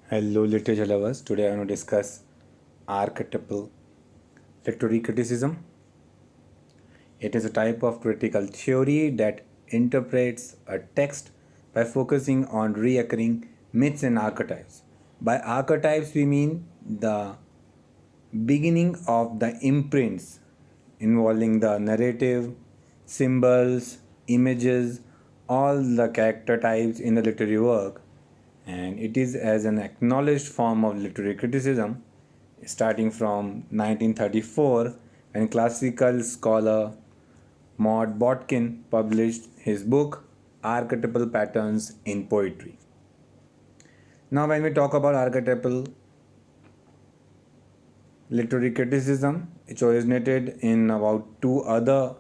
Hello, literature lovers. Today I want to discuss archetypal literary criticism. It is a type of critical theory that interprets a text by focusing on recurring myths and archetypes. By archetypes, we mean the beginning of the imprints involving the narrative, symbols, images, all the character types in the literary work, and it is as an acknowledged form of literary criticism starting from 1934 when classical scholar Maud Botkin published his book Archetypal Patterns in Poetry. Now, when we talk about archetypal literary criticism, it originated in about two other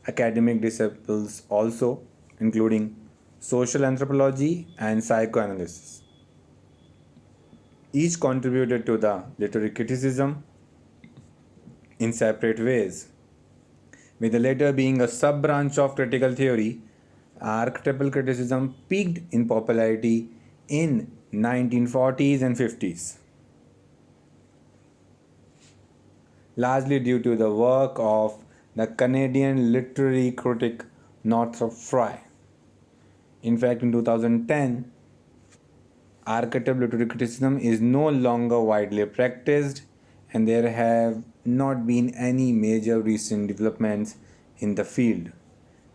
academic disciplines also, including social anthropology and psychoanalysis. Each contributed to the literary criticism in separate ways. With the latter being a sub branch of critical theory, archetypal criticism peaked in popularity in 1940s and 50s, largely due to the work of the Canadian literary critic Northrop Frye. In fact, in 2010, archetypal literary criticism is no longer widely practiced, and there have not been any major recent developments in the field.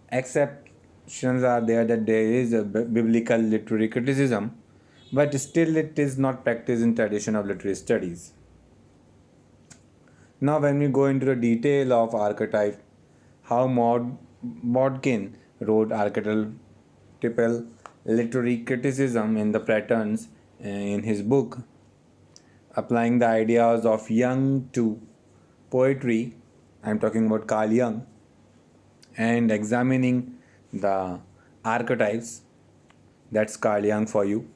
Exceptions are there that there is a biblical literary criticism, but still it is not practiced in tradition of literary studies. Now, when we go into the detail of archetype, how Maud Bodkin wrote archetypal literary criticism in the patterns in his book, applying the ideas of Jung to poetry. I'm talking about Carl Jung, and examining the archetypes. That's Carl Jung for you,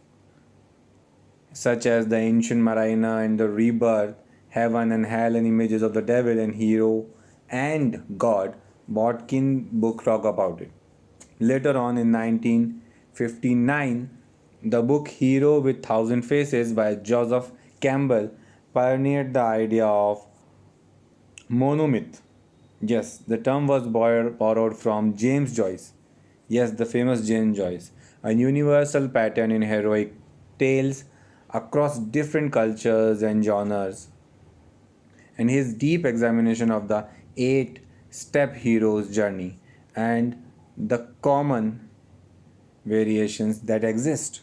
such as the ancient mariner and the rebirth, heaven and hell, and images of the devil and hero and God. Botkin book talk about it. Later on in 1959, the book Hero with Thousand Faces by Joseph Campbell pioneered the idea of monomyth. Yes, the term was borrowed from James Joyce. Yes, the famous James Joyce. A universal pattern in heroic tales across different cultures and genres. And his deep examination of the eight step hero's journey and the common variations that exist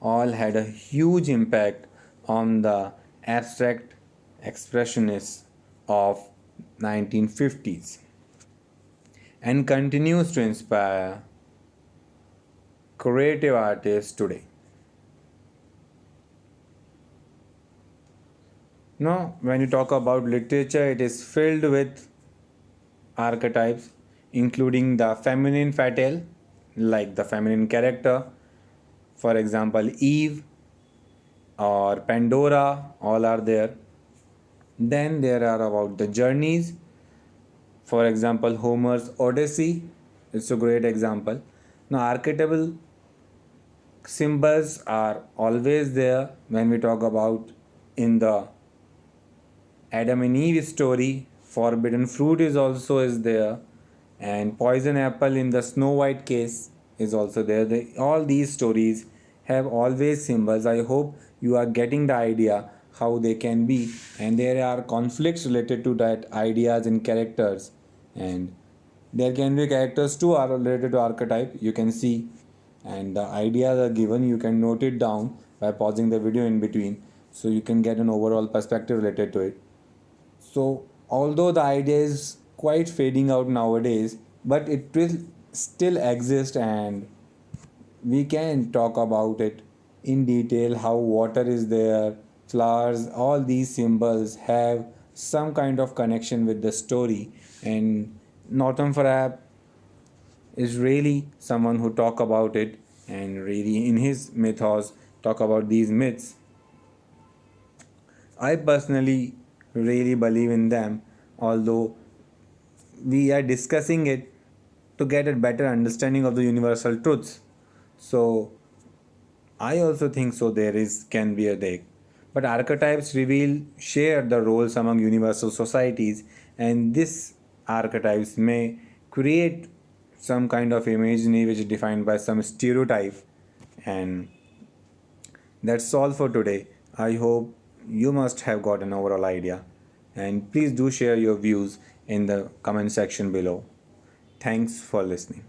all had a huge impact on the abstract expressionists of 1950s and continues to inspire creative artists today. Now, when you talk about literature, it is filled with archetypes, including the feminine fatale, like the feminine character, for example, Eve or Pandora, all are there. Then there are about the journeys, for example, Homer's Odyssey, it's a great example. Now, archetypal symbols are always there when we talk about in the Adam and Eve story. Forbidden fruit is also is there, and poison apple in the Snow White case is also there. All these stories have always symbols. I hope you are getting the idea how they can be, and there are conflicts related to that ideas and characters, and there can be characters too are related to archetype. You can see, and the ideas are given. You can note it down by pausing the video in between, so you can get an overall perspective related to it. So, although the idea is quite fading out nowadays, but it will still exist, and we can talk about it in detail how water is there, flowers, all these symbols have some kind of connection with the story. And Northern Farab is really someone who talk about it and really in his mythos talk about these myths. I personally really believe in them, although we are discussing it to get a better understanding of the universal truths. So, I also think so. There is can be a deck, but archetypes reveal share the roles among universal societies, and this archetypes may create some kind of imagery which is defined by some stereotype. And that's all for today. I hope you must have got an overall idea, and please do share your views in the comment section below. Thanks for listening.